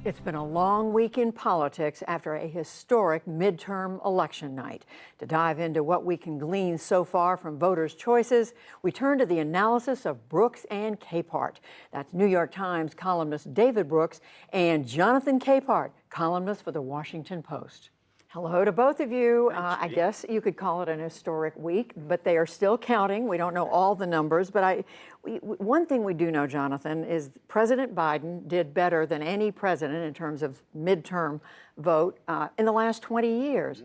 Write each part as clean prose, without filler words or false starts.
It's been a long week in politics after a historic midterm election night. To dive into what we can glean so far from voters' choices, we turn to the analysis of Brooks and Capehart. That's New York Times columnist David Brooks and Jonathan Capehart, columnist for the Washington Post. Hello to both of you. I guess you could call it an historic week, but they are still counting. We don't know all the numbers, but one thing we do know, Jonathan, is President Biden did better than any president in terms of midterm vote in the last 20 years.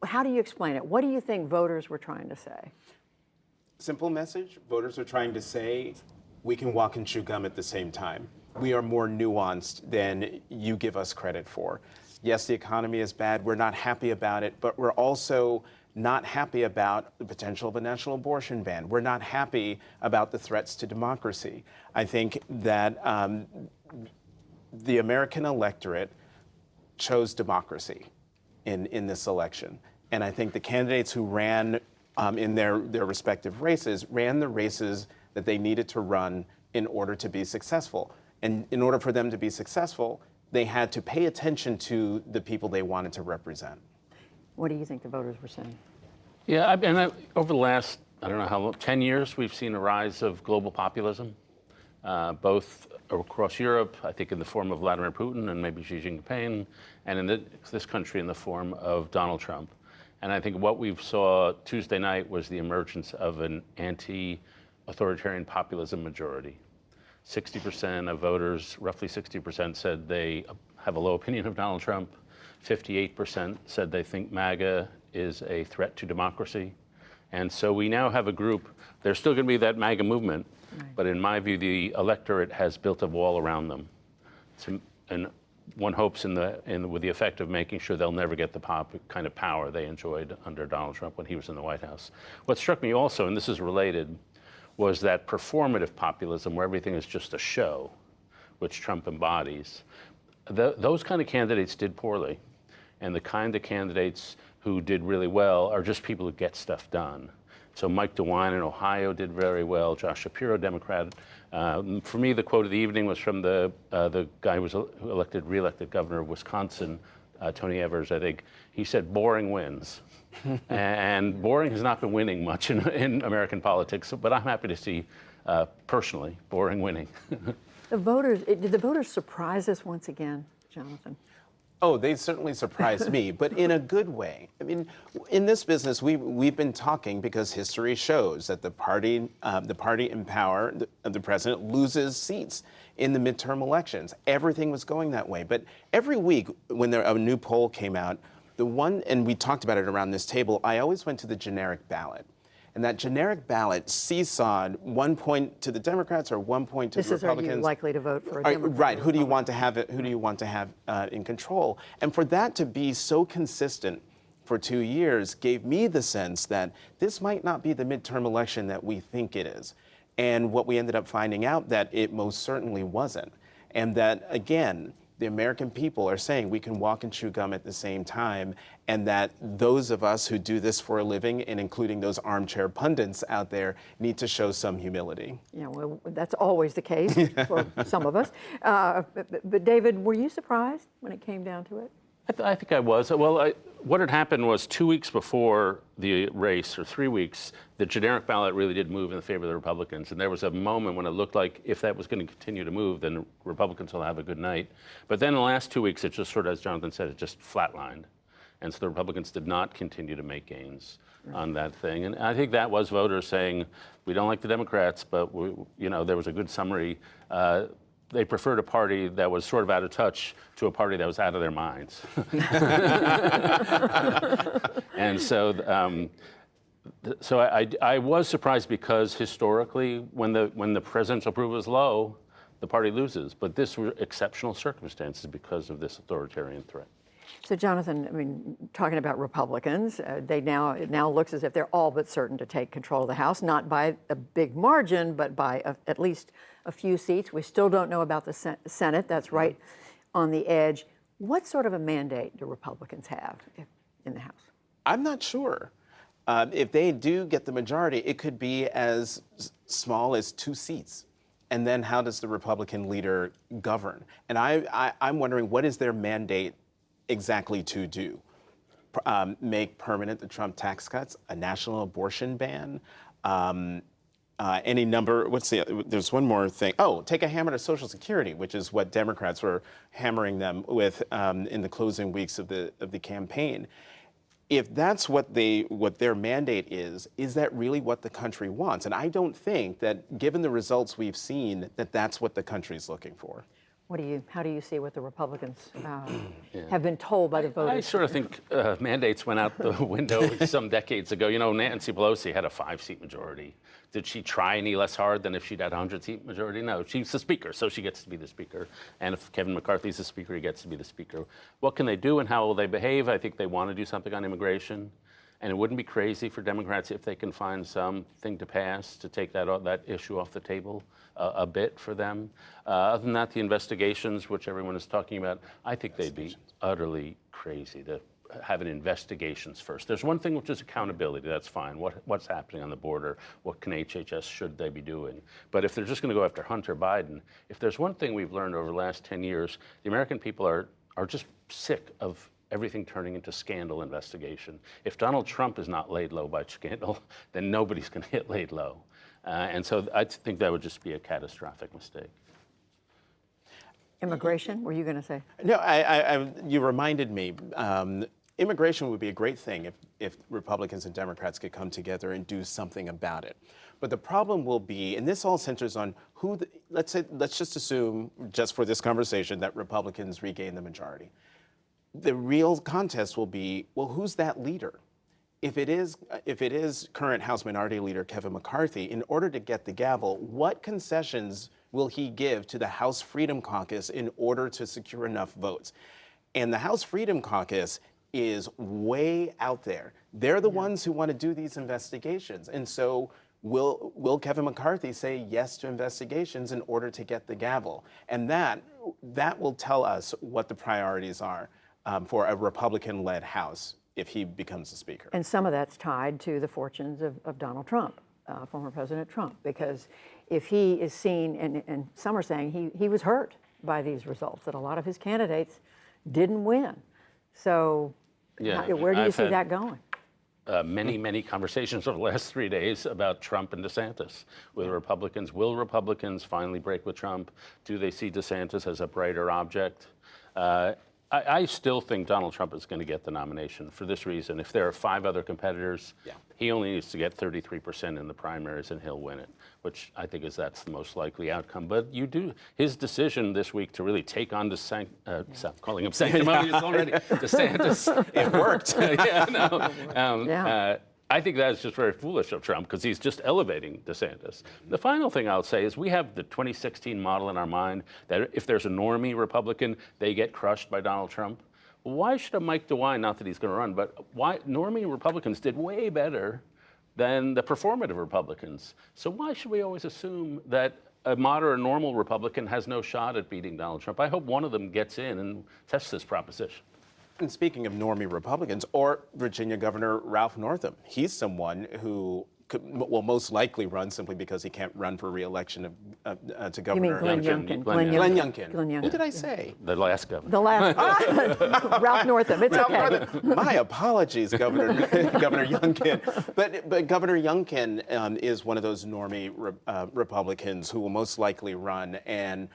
How do you explain it? What do you think voters were trying to say? Simple message. Voters are trying to say we can walk and chew gum at the same time. We are more nuanced than you give us credit for. Yes, the economy is bad. We're not happy about it, but we're also not happy about the potential of a national abortion ban. We're not happy about the threats to democracy. I think that the American electorate chose democracy in this election. And I think the candidates who ran in their respective races ran the races that they needed to run in order to be successful. And in order for them to be successful, they had to pay attention to the people they wanted to represent. What do you think the voters were saying? Yeah, over the last, I don't know how long, 10 years, we've seen a rise of global populism, both across Europe, I think in the form of Vladimir Putin and maybe Xi Jinping, and in this country in the form of Donald Trump. And I think what we saw Tuesday night was the emergence of an anti-authoritarian populism majority. 60% of voters, roughly 60%, said they have a low opinion of Donald Trump. 58% said they think MAGA is a threat to democracy. And so we now have a group, there's still going to be that MAGA movement, but in my view, the electorate has built a wall around them. And one hopes with the effect of making sure they'll never get the kind of power they enjoyed under Donald Trump when he was in the White House. What struck me also, and this is related, was that performative populism where everything is just a show, which Trump embodies. Those kind of candidates did poorly. And the kind of candidates who did really well are just people who get stuff done. So Mike DeWine in Ohio did very well, Josh Shapiro, Democrat. For me, the quote of the evening was from the guy who was re-elected governor of Wisconsin, Tony Evers, I think. He said, boring wins. And boring has not been winning much in American politics, but I'm happy to see, personally, boring winning. Did the voters surprise us once again, Jonathan? Oh, they certainly surprised me, but in a good way. I mean, in this business, we've been talking because history shows that the party in power, the president, loses seats in the midterm elections. Everything was going that way. But every week when a new poll came out, and we talked about it around this table, I always went to the generic ballot. And that generic ballot seesawed 1 point to the Democrats or 1 point to the Republicans. Are you likely to vote for a Democrat? Right. Who do you want to have in control? And for that to be so consistent for 2 years gave me the sense that this might not be the midterm election that we think it is. And what we ended up finding out that it most certainly wasn't. And that, again, the American people are saying we can walk and chew gum at the same time, and that those of us who do this for a living, and including those armchair pundits out there, need to show some humility. Yeah, well, that's always the case for some of us. But David, were you surprised when it came down to it? I think I was. Well, what had happened was 2 weeks before the race, or 3 weeks, the generic ballot really did move in favor of the Republicans. And there was a moment when it looked like if that was going to continue to move, then the Republicans will have a good night. But then in the last 2 weeks, it just sort of, as Jonathan said, it just flatlined. And so the Republicans did not continue to make gains on that thing. And I think that was voters saying, we don't like the Democrats, but there was a good summary. They preferred a party that was sort of out of touch to a party that was out of their minds. And so I was surprised because historically, when the presidential approval is low, the party loses. But this were exceptional circumstances because of this authoritarian threat. So, Jonathan, I mean, talking about Republicans, it now looks as if they're all but certain to take control of the House, not by a big margin, but by at least a few seats. We still don't know about the Senate. That's right on the edge. What sort of a mandate do Republicans have in the House? I'm not sure. If they do get the majority, it could be as small as 2 seats. And then how does the Republican leader govern? And I'm wondering, what is their mandate exactly to do? Make permanent the Trump tax cuts, a national abortion ban, any number, there's one more thing. Oh, take a hammer to Social Security, which is what Democrats were hammering them with in the closing weeks of the campaign. If that's what their mandate is that really what the country wants? And I don't think that, given the results we've seen, that that's what the country's looking for. How do you see what the Republicans have been told by the voters? I sort of think mandates went out the window some decades ago. You know, Nancy Pelosi had a 5-seat majority. Did she try any less hard than if she'd had a 100-seat majority? No, she's the speaker, so she gets to be the speaker. And if Kevin McCarthy's the speaker, he gets to be the speaker. What can they do and how will they behave? I think they want to do something on immigration. And it wouldn't be crazy for Democrats if they can find something to pass to take that issue off the table a bit for them. Other than that, the investigations, which everyone is talking about, I think they'd be utterly crazy to have an investigations first. There's one thing which is accountability. That's fine. What's happening on the border? What can HHS should they be doing? But if they're just going to go after Hunter Biden, if there's one thing we've learned over the last 10 years, the American people are just sick of everything turning into scandal investigation. If Donald Trump is not laid low by scandal, then nobody's going to get laid low. And so I think that would just be a catastrophic mistake. Immigration, were you going to say? No, you reminded me. Immigration would be a great thing if Republicans and Democrats could come together and do something about it. But the problem will be, and this all centers on let's just assume, just for this conversation, that Republicans regain the majority. The real contest will be, well, who's that leader? If it is current House Minority Leader Kevin McCarthy, in order to get the gavel, what concessions will he give to the House Freedom Caucus in order to secure enough votes? And the House Freedom Caucus is way out there. They're the ones who want to do these investigations. And so will Kevin McCarthy say yes to investigations in order to get the gavel? And that will tell us what the priorities are for a Republican-led House if he becomes the Speaker. And some of that's tied to the fortunes of Donald Trump, former President Trump, because if he is seen, and some are saying he was hurt by these results, that a lot of his candidates didn't win. So where do you see that going? Many conversations over the last 3 days about Trump and DeSantis with Republicans. Will Republicans finally break with Trump? Do they see DeSantis as a brighter object? I still think Donald Trump is going to get the nomination for this reason. If there are 5 other competitors, he only needs to get 33% in the primaries and he'll win it, which I think that's the most likely outcome. But his decision this week to really take on calling him sanctimonious already, DeSantis. It worked. I think that is just very foolish of Trump because he's just elevating DeSantis. The final thing I'll say is we have the 2016 model in our mind that if there's a normie Republican, they get crushed by Donald Trump. Why should a Mike DeWine, not that he's going to run, but why normie Republicans did way better than the performative Republicans? So why should we always assume that a moderate, normal Republican has no shot at beating Donald Trump? I hope one of them gets in and tests this proposition. And speaking of normie Republicans, or Virginia Governor Ralph Northam, he's someone who will most likely run simply because he can't run for re-election to governor. You mean Glenn Youngkin? Glenn Youngkin. What did I say? The last governor. The last Ralph Northam. It's Ralph okay. Northam. My apologies, Governor Youngkin. But Governor Youngkin is one of those normie Republicans who will most likely run, and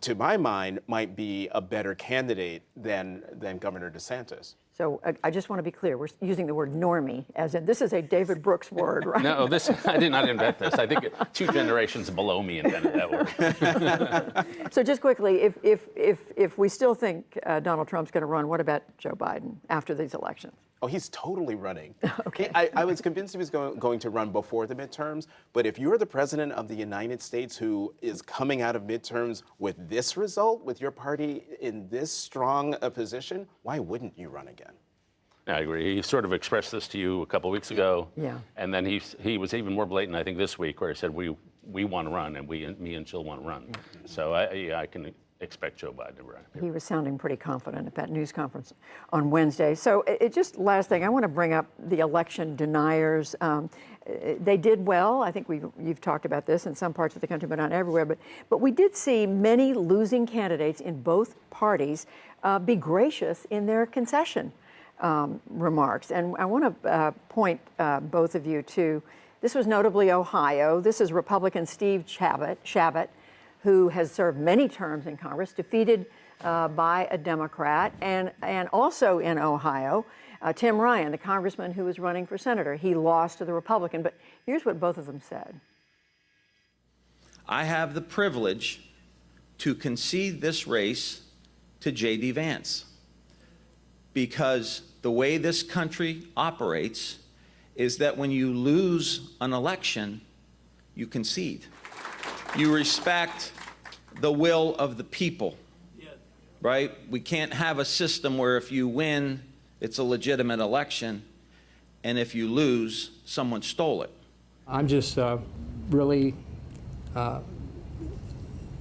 to my mind, might be a better candidate than Governor DeSantis. So I just want to be clear. We're using the word normie as in this is a David Brooks word, right? No, I did not invent this. I think 2 generations below me invented that word. So just quickly, if we still think Donald Trump's going to run, what about Joe Biden after these elections? Oh, he's totally running. Okay. I was convinced he was going to run before the midterms, but if you're the president of the United States who is coming out of midterms with this result, with your party in this strong a position, why wouldn't you run again? I agree. He sort of expressed this to you a couple of weeks ago. Yeah. And then he was even more blatant, I think, this week, where he said, we want to run, and me and Jill want to run. So I can expect Joe Biden to run. He was sounding pretty confident at that news conference on Wednesday. So just last thing, I want to bring up the election deniers. They did well. I think you've talked about this in some parts of the country, but not everywhere. But we did see many losing candidates in both parties be gracious in their concession remarks. And I want to point both of you to, this was notably Ohio. This is Republican Steve Chabot, who has served many terms in Congress, defeated by a Democrat, and also in Ohio, Tim Ryan, the congressman who was running for senator. He lost to the Republican, but here's what both of them said. I have the privilege to concede this race to J.D. Vance because the way this country operates is that when you lose an election, you concede. You respect the will of the people, right? We can't have a system where if you win, it's a legitimate election, and if you lose, someone stole it. I'm just really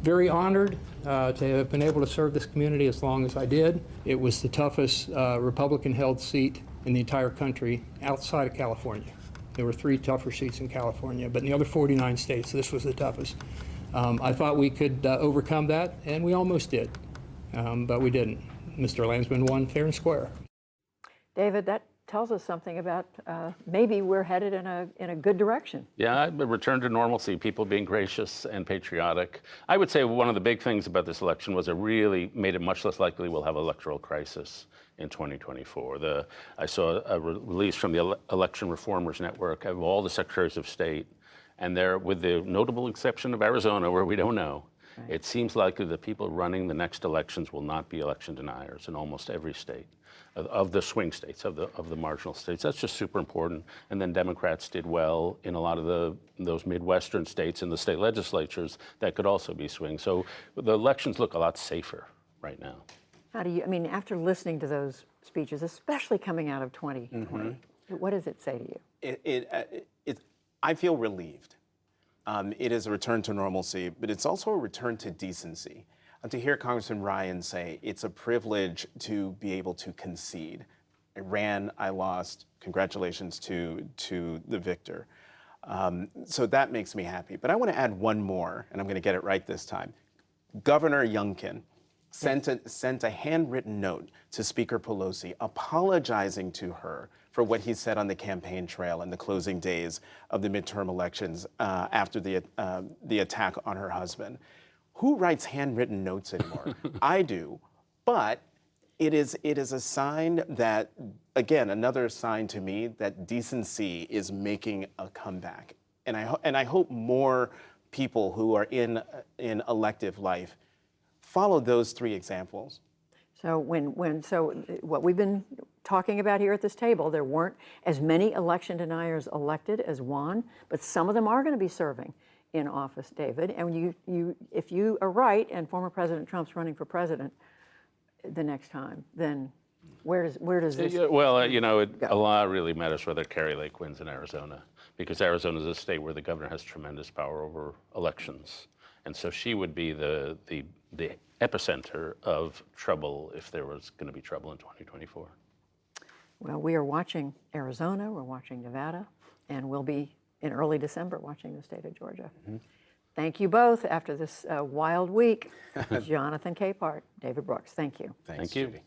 very honored to have been able to serve this community as long as I did. It was the toughest Republican-held seat in the entire country outside of California. There were 3 tougher seats in California, but in the other 49 states, this was the toughest. I thought we could overcome that, and we almost did, but we didn't. Mr. Landsman won fair and square. David, that tells us something about maybe we're headed in a good direction. Yeah, a return to normalcy, people being gracious and patriotic. I would say one of the big things about this election was it really made it much less likely we'll have an electoral crisis in 2024. I saw a release from the Election Reformers Network of all the secretaries of state, and they're, with the notable exception of Arizona, where we don't know, it seems likely that people running the next elections will not be election deniers in almost every state of the swing states, of the marginal states. That's just super important. And then Democrats did well in a lot of those Midwestern states in the state legislatures that could also be swing. So the elections look a lot safer right now. How do you, I mean, after listening to those speeches, especially coming out of 2020, what does it say to you? I feel relieved. It is a return to normalcy, but it's also a return to decency. And to hear Congressman Ryan say it's a privilege to be able to concede. I ran, I lost. Congratulations to the victor. So that makes me happy. But I want to add one more, and I'm going to get it right this time. Governor Youngkin sent a handwritten note to Speaker Pelosi apologizing to her for what he said on the campaign trail in the closing days of the midterm elections after the attack on her husband. Who writes handwritten notes anymore? I do, but it is a sign that, again, another sign to me that decency is making a comeback. And I hope more people who are in elective life follow those 3 examples. So so what we've been talking about here at this table, there weren't as many election deniers elected as won, but some of them are going to be serving in office, David. And if you are right, and former President Trump's running for president the next time, then where does this? Well, a lot really matters whether Kari Lake wins in Arizona, because Arizona is a state where the governor has tremendous power over elections, and so she would be the epicenter of trouble if there was going to be trouble in 2024. Well, we are watching Arizona, we're watching Nevada, and we'll be in early December watching the state of Georgia. Thank you both after this wild week. Jonathan Capehart, David Brooks, thank you. Thanks, Thank you. Judy.